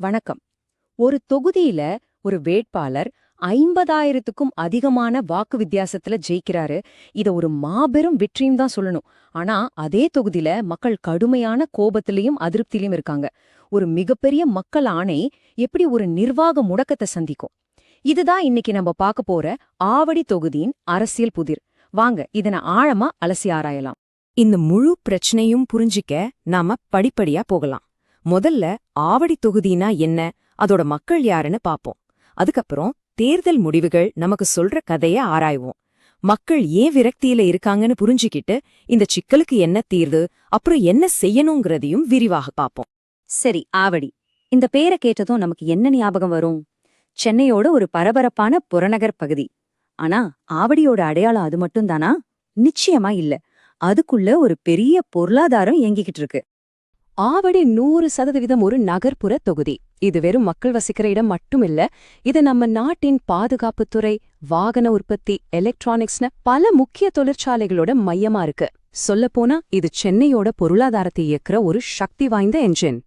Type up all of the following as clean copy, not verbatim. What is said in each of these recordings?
வணக்கம். ஒரு தொகுதியில ஒரு வேட்பாளர் 50,000க்கும் அதிகமான வாக்கு வித்தியாசத்துல ஜெயிக்கிறாரு. இத ஒரு மாபெரும் வெற்றின்னு தான் சொல்லணும். ஆனா அதே தொகுதியில மக்கள் கடுமையான கோபத்திலயும் அதிருப்தியிலும் இருக்காங்க. ஒரு மிகப்பெரிய மக்கள் ஆணை எப்படி ஒரு நிர்வாக முடக்கத்தை சந்திக்கும்? இதுதான் இன்னைக்கு நம்ம பார்க்க போற ஆவடி தொகுதியின் அரசியல் புதிர். வாங்க இதனை ஆழமா அலசி ஆராயலாம். இந்த முழு பிரச்சனையும் புரிஞ்சிக்க நாம படிப்படியா போகலாம். முதல்ல ஆவடி தொகுதினா என்ன, அதோட மக்கள் யாருன்னு பாப்போம். அதுக்கப்புறம் தேர்தல் முடிவுகள் நமக்கு சொல்ற கதைய ஆராய்வோம். மக்கள் ஏன் விரக்தியில இருக்காங்கன்னு புரிஞ்சுக்கிட்டு இந்த சிக்கலுக்கு என்ன தீர்வு, அப்புறம் என்ன செய்யணுங்கிறதையும் விரிவாக பாப்போம். சரி, ஆவடி. இந்த பேரை கேட்டதும் நமக்கு என்ன ஞாபகம் வரும்? சென்னையோட ஒரு பரபரப்பான புறநகர் பகுதி. ஆனா ஆவடியோட அடையாளம் அது மட்டும் தானா? நிச்சயமா இல்ல. அதுக்குள்ள ஒரு பெரிய பொருளாதாரம் இயங்கிக்கிட்டு இருக்கு. ஆவடி 100% ஒரு நகர்ப்புற தொகுதி. இது வெறும் மக்கள் வசிக்கிற இடம் மட்டும் இல்ல. இது நம்ம நாட்டின் பாதுகாப்புத்துறை, வாகன உற்பத்தி, எலக்ட்ரானிக்ஸ்னு பல முக்கிய தொழிற்சாலைகளோட மையமா இருக்கு. சொல்லப்போனா இது சென்னையோட பொருளாதாரத்தை இயக்குற ஒரு சக்தி வாய்ந்த என்ஜின்.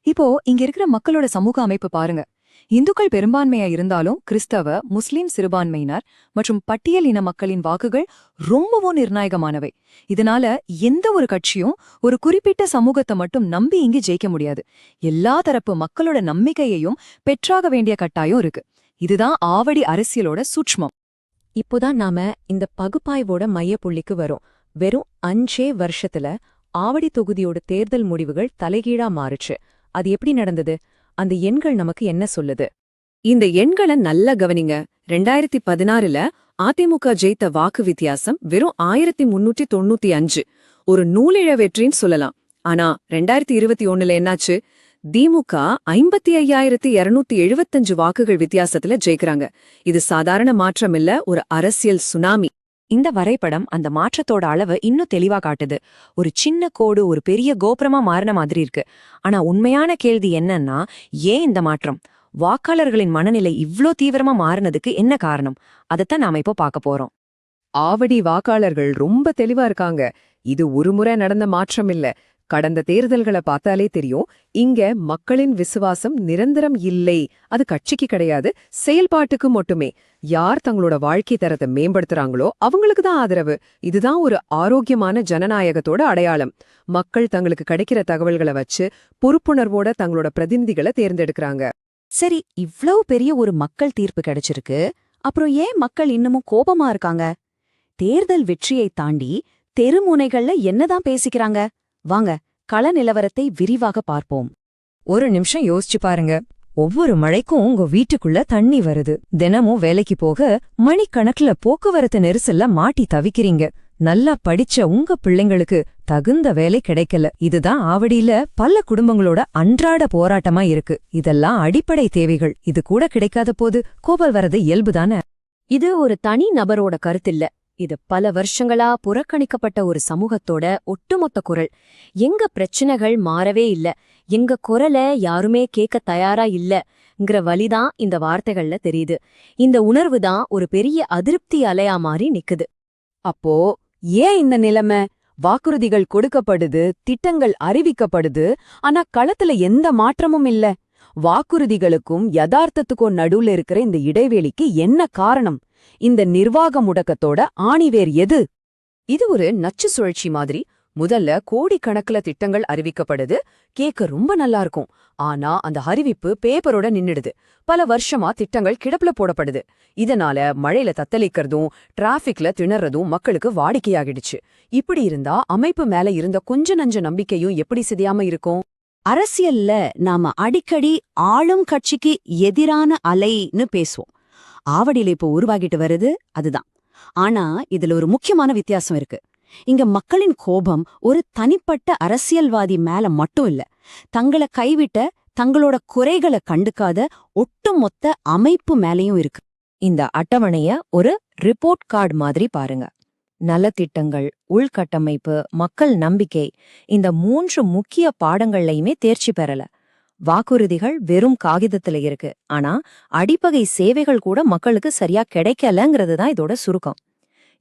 இப்போ இங்க இருக்கிற மக்களோட சமூக அமைப்பு பாருங்க. இந்துக்கள் பெரும்பான்மையா இருந்தாலும் கிறிஸ்தவ, முஸ்லிம் சிறுபான்மையினர் மற்றும் பட்டியல் இன மக்களின் வாக்குகள் ரொம்பவும் நிர்ணாயகமானவை. இதனால எந்த ஒரு கட்சியும் ஒரு குறிப்பிட்ட சமூகத்தை மட்டும் நம்பி இங்கு ஜெயிக்க முடியாது. எல்லா தரப்பு மக்களோட நம்பிக்கையையும் பெற்றாக வேண்டிய கட்டாயம் இருக்கு. இதுதான் ஆவடி அரசியலோட சூட்ச்மம். இப்போதான் நாம இந்த பகுப்பாய்வோட மையப்புள்ளிக்கு வரோம். வெறும் 5 வருஷத்துல ஆவடி தொகுதியோட தேர்தல் முடிவுகள் தலைகீழா மாறுச்சு. அது எப்படி நடந்தது? அந்த எண்கள் நமக்கு என்ன சொல்லுது? இந்த எண்களை நல்லா கவனிங்க. 2016ல அதிமுக ஜெயித்த வாக்கு வித்தியாசம் வெறும் 1395. ஒரு நூலிழ வெற்றின்னு சொல்லலாம். ஆனா 2021ல என்னாச்சு? திமுக 55,275 வாக்குகள் வித்தியாசத்துல ஜெயிக்கிறாங்க. இது சாதாரண மாற்றம் இல்ல, ஒரு அரசியல் சுனாமி. இந்த வரைபடம் அந்த மாற்றத்தோட அளவு இன்னும் தெளிவா காட்டுது. ஒரு சின்ன கோடு ஒரு பெரிய கோபுரமா மாறின மாதிரி இருக்கு. ஆனா உண்மையான கேள்வி என்னன்னா, ஏன் இந்த மாற்றம்? வாக்காளர்களின் மனநிலை இவ்ளோ தீவிரமா மாறினதுக்கு என்ன காரணம்? அதைத்தான் நாம இப்போ பார்க்க போறோம். ஆவடி வாக்காளர்கள் ரொம்ப தெளிவா இருக்காங்க. இது ஒருமுறை நடந்த மாற்றம் இல்ல. கடந்த தேர்தல்களை பார்த்தாலே தெரியும். இங்க மக்களின் விசுவாசம் நிரந்தரம் இல்லை. அது கட்சிக்கு கிடையாது, செயல்பாட்டுக்கு மட்டுமே. யார் தங்களோட வாழ்க்கை தரத்தை மேம்படுத்துறாங்களோ அவங்களுக்கு தான் ஆதரவு. இதுதான் ஒரு ஆரோக்கியமான ஜனநாயகத்தோட அடையாளம். மக்கள் தங்களுக்கு கிடைக்கிற தகவல்களை வச்சு பொறுப்புணர்வோட தங்களோட பிரதிநிதிகளை தேர்ந்தெடுக்கிறாங்க. சரி, இவ்ளோ பெரிய ஒரு மக்கள் தீர்ப்பு கிடைச்சிருக்கு. அப்புறம் ஏன் மக்கள் இன்னமும் கோபமா இருக்காங்க? தேர்தல் வெற்றியை தாண்டி தெருமுனைகள்ல என்னதான் பேசிக்கிறாங்க? வாங்க கள நிலவரத்தை விரிவாக பார்ப்போம். ஒரு நிமிஷம் யோசிச்சு பாருங்க. ஒவ்வொரு மழைக்கும் உங்க வீட்டுக்குள்ள தண்ணி வருது. தினமும் வேலைக்கு போக மணிக்கணக்குல போக்குவரத்து நெரிசல்ல மாட்டி தவிக்கிறீங்க. நல்லா படிச்ச உங்க பிள்ளைங்களுக்கு தகுந்த வேலை கிடைக்கல. இதுதான் ஆவடியில பல குடும்பங்களோட அன்றாட போராட்டமா இருக்கு. இதெல்லாம் அடிப்படை தேவைகள். இது கூட கிடைக்காத போது கோபல் வரது இயல்புதானே. இது ஒரு தனி நபரோட கருத்தில்ல. இது பல வருஷங்களா புறக்கணிக்கப்பட்ட ஒரு சமூகத்தோட ஒட்டுமொத்த குரல். எங்க பிரச்சனைகள் மாறவே இல்ல, எங்க குரல யாருமே கேட்க தயாரா இல்லங்கிற வலிதான் இந்த வார்த்தைகள்ல தெரியுது. இந்த உணர்வுதான் ஒரு பெரிய அதிருப்தி அலையா மாறி நிக்குது. அப்போ ஏன் இந்த நிலைமை? வாக்குறுதிகள் கொடுக்கப்படுது, திட்டங்கள் அறிவிக்கப்படுது, ஆனா களத்துல எந்த மாற்றமும் இல்ல. வாக்குறுதிகளுக்கும் யதார்த்தத்துக்கும் நடுவுல இருக்கிற இந்த இடைவெளிக்கு என்ன காரணம்? இந்த நிர்வாக முடக்கத்தோட ஆணிவேர் எது? இது ஒரு நச்சு சுழற்சி மாதிரி. முதல்ல கோடிக்கணக்குல திட்டங்கள் அறிவிக்கப்படுது, கேட்க ரொம்ப நல்லா இருக்கும். ஆனா அந்த அறிவிப்பு பேப்பரோட நின்னுடுது. பல வருஷமா திட்டங்கள் கிடப்புல போடப்படுது. இதனால மழையில தத்தளிக்கிறதும் டிராஃபிக்ல திணறதும் மக்களுக்கு வாடிக்கையாகிடுச்சு. இப்படி இருந்தா அமைப்பு மேல இருந்த கொஞ்ச நஞ்ச நம்பிக்கையும் எப்படி சிதையாம இருக்கும்? அரசியல்ல நாம அடிக்கடி ஆளும் கட்சிக்கு எதிரான அலைன்னு பேசுவோம். ஆவடியில இப்போ உருவாகிட்டு வருது அதுதான். ஆனா இதுல ஒரு முக்கியமான வித்தியாசம் இருக்கு. இங்க மக்களின் கோபம் ஒரு தனிப்பட்ட அரசியல்வாதி மேல மட்டும் இல்ல, தங்களை கைவிட்ட, தங்களோட குறைகளை கண்டுக்காத ஒட்டுமொத்த அமைப்பு மேலயும் இருக்கு. இந்த அட்டவணைய ஒரு ரிப்போர்ட் கார்டு மாதிரி பாருங்க. நலத்திட்டங்கள், உள்கட்டமைப்பு, மக்கள் நம்பிக்கை, இந்த 3 முக்கிய பாடங்கள்லயுமே தேர்ச்சி பெறல. வாக்குறுதிகள் வெறும் காகிதத்துல இருக்கு. ஆனா அடிப்படை சேவைகள் கூட மக்களுக்கு சரியா கிடைக்கலங்கிறது தான் இதோட சுருக்கம்.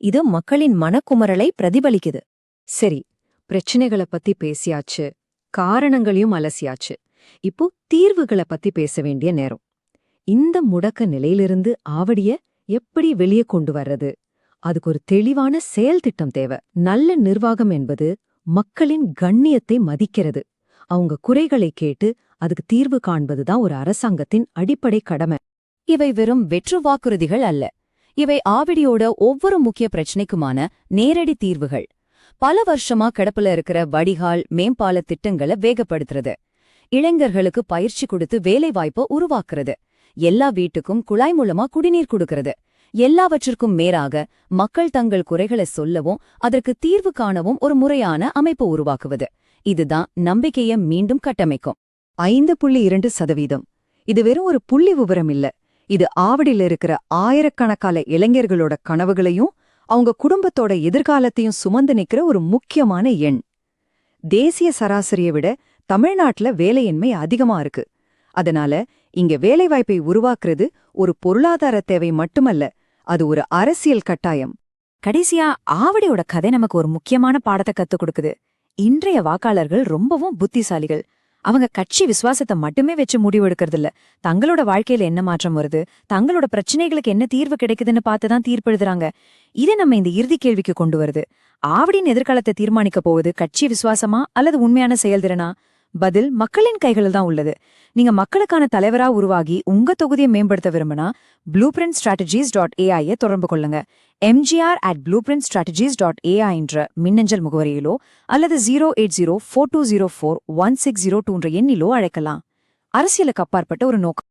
இது மக்களின் மனக்குமரலை பிரதிபலிக்குது. சரி, பிரச்சனைகளை பத்தி பேசியாச்சு, காரணங்களையும் அலசியாச்சு. இப்போ தீர்வுகளை பத்தி பேச வேண்டிய நேரம். இந்த முடக்க நிலையிலிருந்து ஆவடிய எப்படி வெளியே கொண்டு வர்றது? அதுக்கு ஒரு தெளிவான செயல் திட்டம் தேவை. நல்ல நிர்வாகம் என்பது மக்களின் கண்ணியத்தை மதிக்கிறது. அவங்க குறைகளை கேட்டு அதுக்கு தீர்வு காண்பதுதான் ஒரு அரசாங்கத்தின் அடிப்படை கடமை. இவை வெறும் வெற்று வாக்குறுதிகள் அல்ல. இவை ஆவடியோட ஒவ்வொரு முக்கிய பிரச்சனைக்குமான நேரடி தீர்வுகள். பல வருஷமா கிடப்புல இருக்கிற வடிகால் மேம்பால திட்டங்களை வேகப்படுத்துறது, இளைஞர்களுக்கு பயிற்சி கொடுத்து வேலைவாய்ப்பை உருவாக்குறது, எல்லா வீட்டுக்கும் குழாய் மூலமா குடிநீர் கொடுக்கறது, எல்லாவற்றிற்கும் மேலாக மக்கள் தங்கள் குறைகளை சொல்லவும் அதற்கு தீர்வு காணவும் ஒரு முறையான அமைப்பு உருவாக்குவது. இதுதான் நம்பிக்கையை மீண்டும் கட்டமைக்கும். 5.2%. இது வெறும் ஒரு புள்ளி விவரம் இல்ல. இது ஆவடியில இருக்கிற ஆயிரக்கணக்கான இளைஞர்களோட கனவுகளையும் அவங்க குடும்பத்தோட எதிர்காலத்தையும் சுமந்து நிக்கிற ஒரு முக்கியமான எண். தேசிய சராசரியை விட தமிழ்நாட்டுல வேலையின்மை அதிகமா இருக்கு. அதனால இங்க வேலைவாய்ப்பை உருவாக்குறது ஒரு பொருளாதார தேவை மட்டுமல்ல, அது ஒரு அரசியல் கட்டாயம். கடைசியா ஆவடியோட கதை நமக்கு ஒரு முக்கியமான பாடத்தை கத்துக் கொடுக்குது. இன்றைய வாக்காளர்கள் ரொம்பவும் புத்திசாலிகள். அவங்க கட்சி விசுவாசத்தை மட்டுமே வச்சு முடிவு எடுக்கறதில்ல. தங்களோட வாழ்க்கையில என்ன மாற்றம் வருது, தங்களோட பிரச்சனைகளுக்கு என்ன தீர்வு கிடைக்குதுன்னு பார்த்துதான் தீர்ப்பெழுதுறாங்க. இதை நம்ம இந்த இறுதி கேள்விக்கு கொண்டு வருது. ஆவடியின் எதிர்காலத்தை தீர்மானிக்க போவது கட்சி விசுவாசமா அல்லது உண்மையான செயல்திறனா? பதில் மக்களின் கைகளில் தான் உள்ளது. நீங்க மக்களுக்கான தலைவரா உருவாகி உங்க தொகுதியை மேம்படுத்த விரும்பினா blueprintstrategies.ai தொடர்பு கொள்ளுங்க. mgr@blueprintstrategies.ai என்ற மின்னஞ்சல் முகவரியிலோ அல்லது 08042041602 என்ற எண்ணிலோ அழைக்கலாம். அரசியலுக்கு அப்பாற்பட்ட ஒரு நோக்கம்.